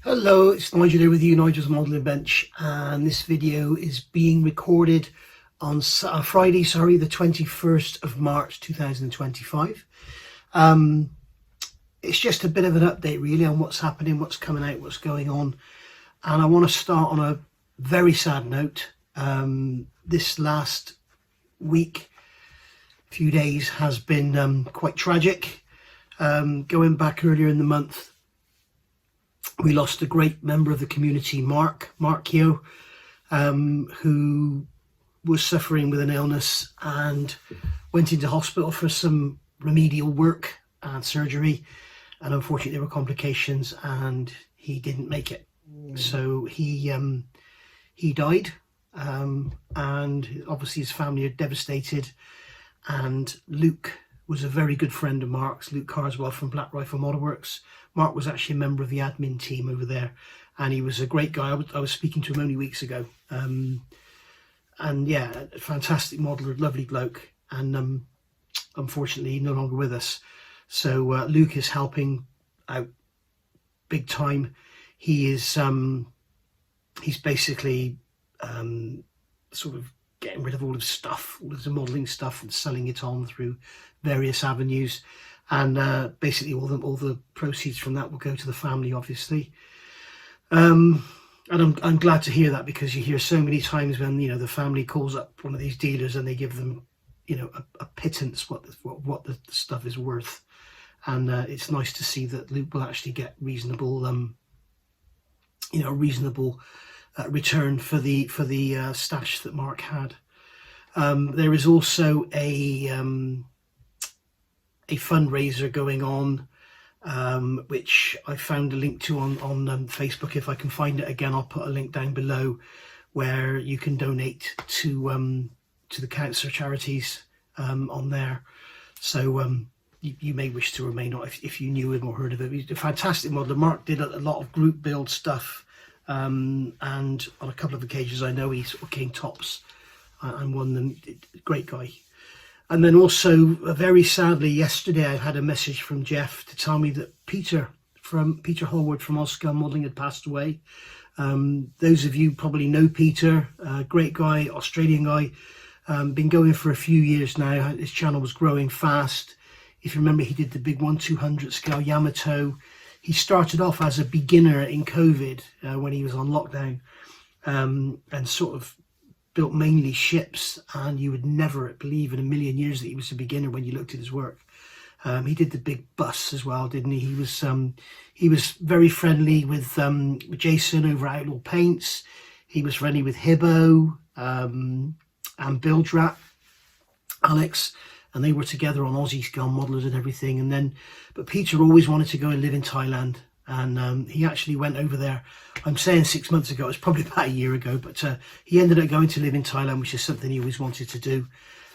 Hello, it's Nigel here with you, Nigel's Modelling Bench, and this video is being recorded on Friday, the 21st of March 2025. It's just a bit of an update really on what's happening, what's coming out, what's going on, and I want to start on a very sad note. This last week, few days has been quite tragic. Going back earlier in the month, we lost a great member of the community, Mark Keogh, who was suffering with an illness and went into hospital for some remedial work and surgery, and unfortunately there were complications and he didn't make it. So he died, and obviously his family are devastated. And Luke was a very good friend of Mark's, Luke Carswell from Black Rifle Model Works. Mark was actually a member of the admin team over there, and he was a great guy. I was speaking to him only weeks ago, and yeah, a fantastic modeler, lovely bloke, and unfortunately no longer with us. So Luke is helping out big time. He is he's basically sort of getting rid of all of stuff, all of the modelling stuff, and selling it on through various avenues. And basically all the proceeds from that will go to the family, obviously. And I'm glad to hear that, because you hear so many times when the family calls up one of these dealers and they give them a pittance what the stuff is worth. And it's nice to see that Luke will actually get reasonable return for the stash that Mark had. There is also a fundraiser going on, which I found a link to on Facebook. If I can find it again, I'll put a link down below, where you can donate to the cancer charities on there. So you may wish to or may not, if you knew him or heard of him. He's a fantastic modeler. Mark did a lot of group build stuff, and on a couple of occasions I know he sort of came tops and won them. Great guy. And then also, very sadly, yesterday I had a message from Jeff to tell me that Peter Hallward from Airscale Modelling had passed away. Those of you probably know Peter, great guy, Australian guy, been going for a few years now. His channel was growing fast. If you remember, he did the big 1/200 scale Yamato. He started off as a beginner in COVID when he was on lockdown, and sort of built mainly ships, and you would never believe in a million years that he was a beginner when you looked at his work. He did the big bus as well, didn't he? He was very friendly with Jason over at Outlaw Paints. He was friendly with Hibbo and Bildrat, Alex, and they were together on Aussie scale modelers and everything. But Peter always wanted to go and live in Thailand, and he actually went over there. I'm saying 6 months ago, it's probably about a year ago, but he ended up going to live in Thailand, which is something he always wanted to do.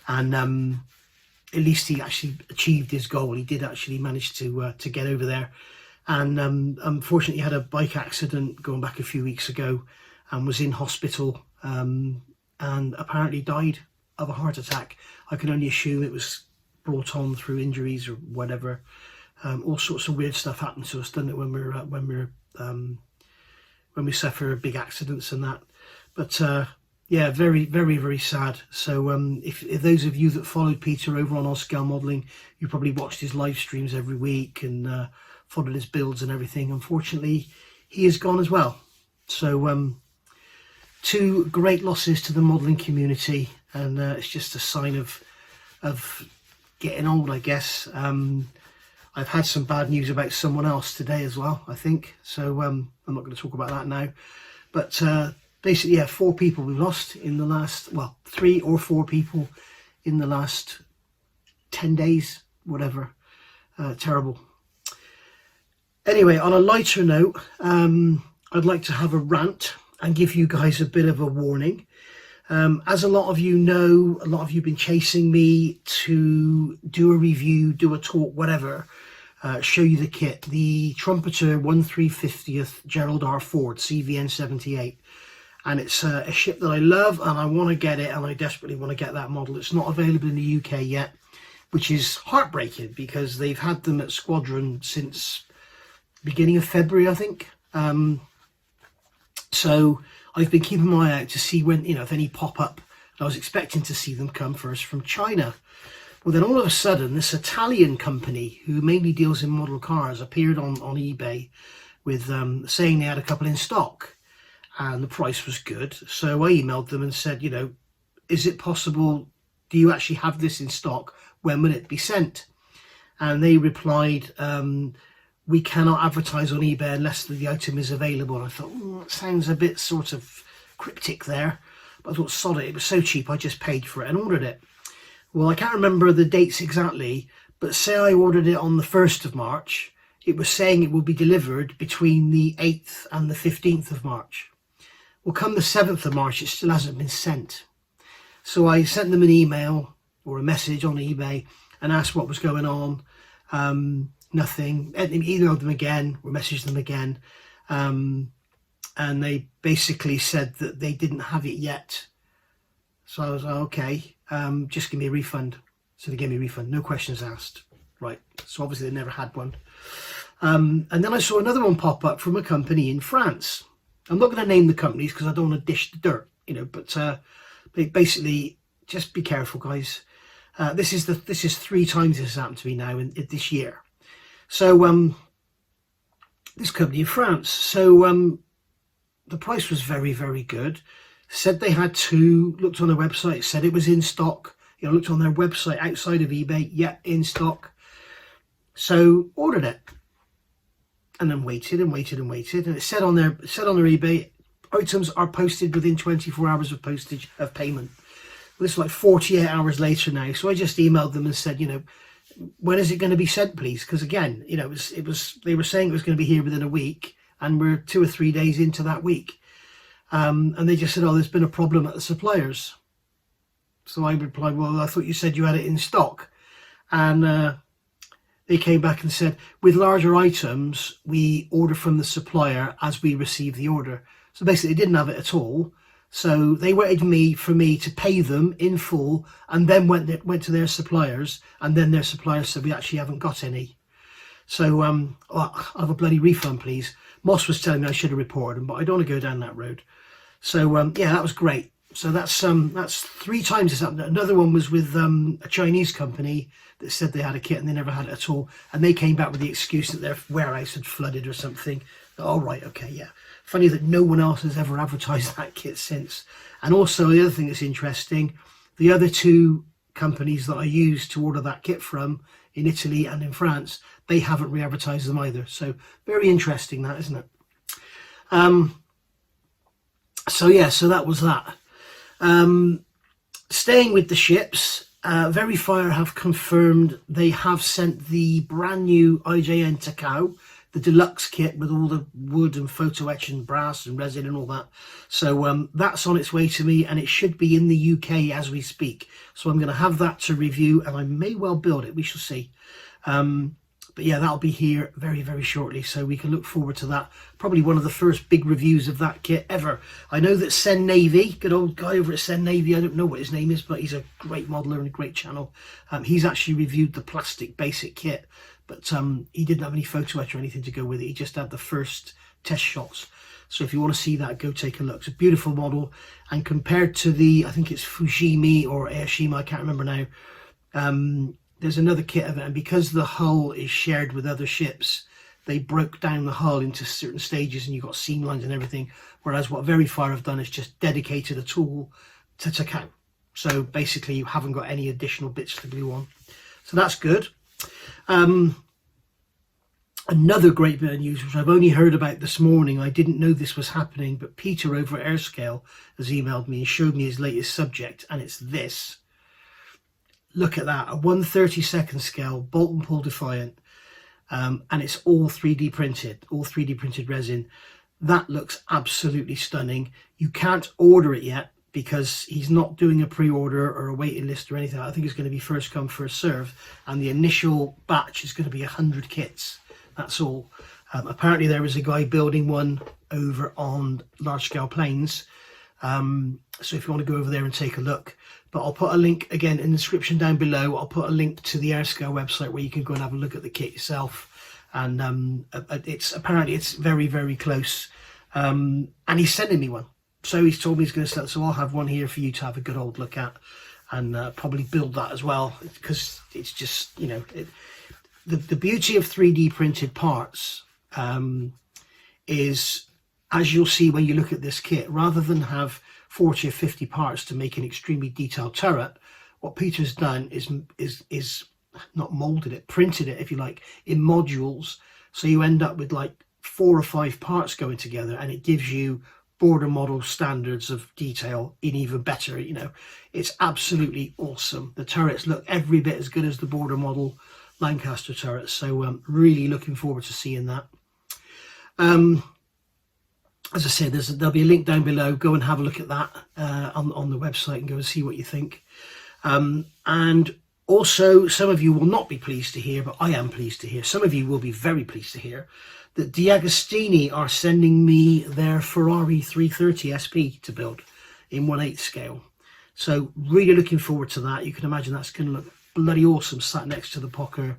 And at least he actually achieved his goal. He did actually manage to get over there. And unfortunately, he had a bike accident going back a few weeks ago and was in hospital, and apparently died of a heart attack. I can only assume it was brought on through injuries or whatever. All sorts of weird stuff happens to us, doesn't it, when we suffer big accidents and that. But yeah, very, very, very sad. So if those of you that followed Peter over on Airscale Modelling, you probably watched his live streams every week and followed his builds and everything. Unfortunately, he is gone as well. So two great losses to the modelling community, and it's just a sign of getting old, I guess. I've had some bad news about someone else today as well, I think. So I'm not going to talk about that now. But basically, yeah, 4 people we've lost in the last, 3 or 4 people in the last 10 days, whatever. Terrible. Anyway, on a lighter note, I'd like to have a rant and give you guys a bit of a warning. As a lot of you know, a lot of you have been chasing me to do a review, do a talk, whatever, show you the kit. The Trumpeter 1350th Gerald R. Ford CVN 78. And it's a ship that I love, and I want to get it, and I desperately want to get that model. It's not available in the UK yet, which is heartbreaking, because they've had them at Squadron since beginning of February, I think. So I've been keeping my eye out to see when, if any pop up. I was expecting to see them come first from China. Well, then all of a sudden, this Italian company who mainly deals in model cars appeared on eBay with saying they had a couple in stock and the price was good. So I emailed them and said, is it possible, do you actually have this in stock? When will it be sent? And they replied, we cannot advertise on eBay unless the item is available. And I thought, that sounds a bit sort of cryptic there. But I thought, sod it, it was so cheap, I just paid for it and ordered it. Well, I can't remember the dates exactly, but say I ordered it on the 1st of March, it was saying it will be delivered between the 8th and the 15th of March. Well, come the 7th of March, it still hasn't been sent. So I sent them an email or a message on eBay and asked what was going on. Nothing. Emailed them again or messaged them again. And they basically said that they didn't have it yet. So I was like, okay, just give me a refund. So they gave me a refund, no questions asked. Right, so obviously they never had one. And then I saw another one pop up from a company in France. I'm not going to name the companies because I don't want to dish the dirt, but basically, just be careful, guys. This is 3 times this has happened to me now in this year. So this company in France. So the price was very, very good. Said they had 2. Looked on their website. Said it was in stock. Looked on their website outside of eBay. Yeah, in stock. So ordered it, and then waited and waited and waited. And it said on their eBay, items are posted within 24 hours of postage of payment. Well, it's like 48 hours later now. So I just emailed them and said, when is it going to be sent, please? Because again, it was they were saying it was going to be here within a week, and we're 2 or 3 days into that week. And they just said, oh, there's been a problem at the suppliers. So I replied, well, I thought you said you had it in stock. And they came back and said, with larger items, we order from the supplier as we receive the order. So basically, they didn't have it at all. So they waited for me to pay them in full, and then went to their suppliers, and then their suppliers said, we actually haven't got any. So I'll have a bloody refund, please. Moss was telling me I should have reported them, but I don't want to go down that road. So yeah, that was great. So that's 3 times this happened. Another one was with a Chinese company that said they had a kit and they never had it at all, and they came back with the excuse that their warehouse had flooded or something. Oh right, okay, yeah. Funny that no one else has ever advertised that kit since. And also the other thing that's interesting, the other 2 companies that I used to order that kit from in Italy and in France, they haven't re-advertised them either. So very interesting, that, isn't it? So yeah, so that was that. Staying with the ships, Verifire have confirmed they have sent the brand new IJN Takao, the deluxe kit with all the wood and photo etch and brass and resin and all that. So that's on its way to me, and it should be in the UK as we speak. So I'm going to have that to review, and I may well build it. We shall see. But yeah, that'll be here very, very shortly, so we can look forward to that. Probably one of the first big reviews of that kit ever. I know that Sen Navy, good old guy over at Sen Navy, I don't know what his name is, but he's a great modeler and a great channel. He's actually reviewed the plastic basic kit, but he didn't have any photo etch or anything to go with it. He just had the first test shots. So if you want to see that, go take a look. It's a beautiful model, and compared to the, I think it's Fujimi or Airshima, I can't remember now, there's another kit of it, and because the hull is shared with other ships, they broke down the hull into certain stages and you've got seam lines and everything, whereas what Verifire have done is just dedicated a tool to Takao. So basically you haven't got any additional bits to glue on. So that's good. Another great bit of news, which I've only heard about this morning, I didn't know this was happening, but Peter over at Airscale has emailed me and showed me his latest subject, and it's this. Look at that, a 1/32 scale bolt and pull Defiant, and it's all 3D printed resin. That looks absolutely stunning. You can't order it yet because he's not doing a pre-order or a waiting list or anything. I think it's going to be first come, first serve, and the initial batch is going to be 100 kits. That's all. Apparently there is a guy building one over on Large Scale Planes. So if you want to go over there and take a look, but I'll put a link again in the description down below. I'll put a link to the Airscale website where you can go and have a look at the kit yourself. and apparently it's very, very close, and he's sending me one. So he's told me he's going to sell it, so I'll have one here for you to have a good old look at, and probably build that as well, because it's just, you know, the beauty of 3D printed parts is, as you'll see when you look at this kit, rather than have 40 or 50 parts to make an extremely detailed turret, what Peter's done is not molded it, printed it, if you like, in modules. So you end up with like 4 or 5 parts going together, and it gives you border model standards of detail in even better, you know. It's absolutely awesome. The turrets look every bit as good as the border model Lancaster turrets, so really looking forward to seeing that. As I said, there'll be a link down below. Go and have a look at that on the website and go and see what you think. And also, some of you will not be pleased to hear, but I am pleased to hear, some of you will be very pleased to hear, that D'Agostini are sending me their Ferrari 330 SP to build in 1/8 scale. So really looking forward to that. You can imagine that's going to look bloody awesome sat next to the Porsche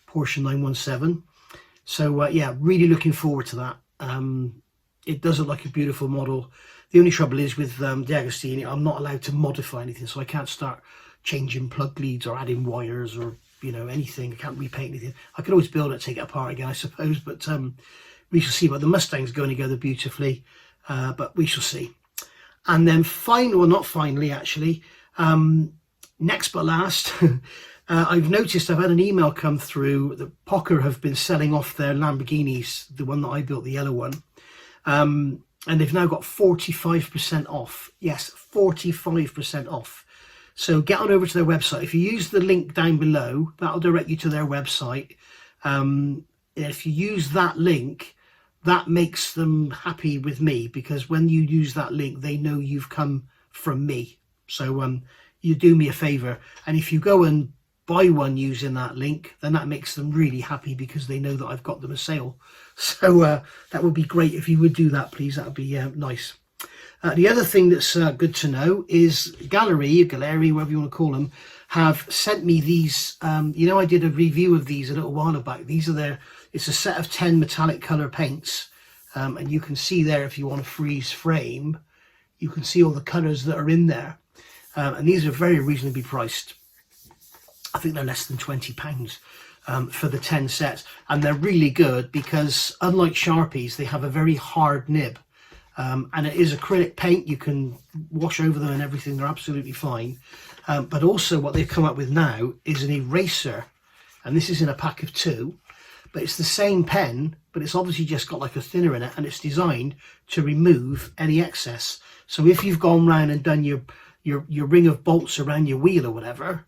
917. So yeah, really looking forward to that. It does look like a beautiful model. The only trouble is with D'Agostini, I'm not allowed to modify anything, so I can't start changing plug leads or adding wires or, you know, anything. I can't repaint anything. I could always build it, take it apart again, I suppose, but we shall see. But the Mustang's going together beautifully, but we shall see. And then finally, well, not finally actually, next but last, I've noticed I've had an email come through that Poker have been selling off their Lamborghinis, the one that I built, the yellow one. And they've now got 45% off. Yes, 45% off. So get on over to their website. If you use the link down below, that'll direct you to their website. If you use that link, that makes them happy with me, because when you use that link, they know you've come from me. So you do me a favor. And if you go and buy one using that link, then that makes them really happy, because they know that I've got them a sale. So that would be great if you would do that, please. That would be nice. The other thing that's good to know is Gallery, whatever you want to call them, have sent me these. You know, I did a review of these a little while back. These are it's a set of 10 metallic color paints, and you can see there, if you want to freeze frame, you can see all the colors that are in there, and these are very reasonably priced. I think they're less than £20 for the 10 sets, and they're really good because, unlike Sharpies, they have a very hard nib, and it is acrylic paint. You can wash over them and everything, they're absolutely fine. But also what they've come up with now is an eraser, and this is in a pack of 2, but it's the same pen, but it's obviously just got like a thinner in it, and it's designed to remove any excess. So if you've gone round and done your ring of bolts around your wheel or whatever,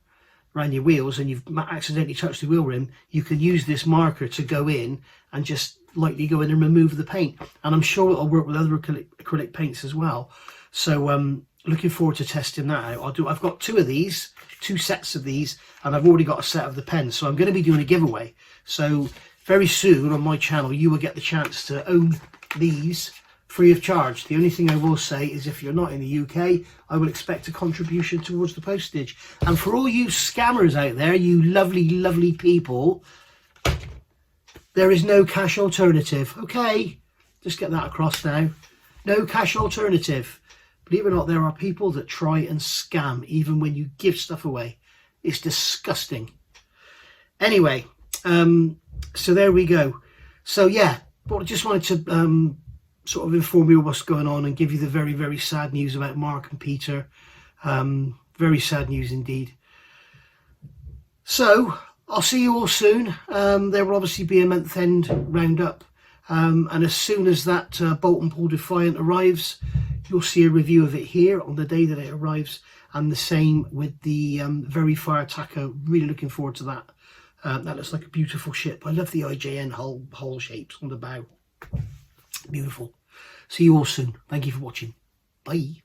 around your wheels, and you've accidentally touched the wheel rim, you can use this marker to go in and just lightly go in and remove the paint. And I'm sure it'll work with other acrylic paints as well. So looking forward to testing that out. I've got 2 of these, 2 sets of these, and I've already got a set of the pens. So I'm going to be doing a giveaway. So very soon on my channel, you will get the chance to own these free of charge. The only thing I will say is, if you're not in the UK, I will expect a contribution towards the postage. And for all you scammers out there, you lovely, lovely people, there is no cash alternative. Okay, just get that across now. No cash alternative. Believe it or not, there are people that try and scam even when you give stuff away. It's disgusting. Anyway, so there we go. So yeah, but I just wanted to sort of inform you of what's going on and give you the very, very sad news about Mark and Peter. Very sad news indeed. So I'll see you all soon. There will obviously be a month-end roundup, and as soon as that Bolt and Paul Defiant arrives, you'll see a review of it here on the day that it arrives, and the same with the Very Fire Taco. Really looking forward to that. That looks like a beautiful ship. I love the IJN hull shapes on the bow. Beautiful. See you all soon. Thank you for watching. Bye.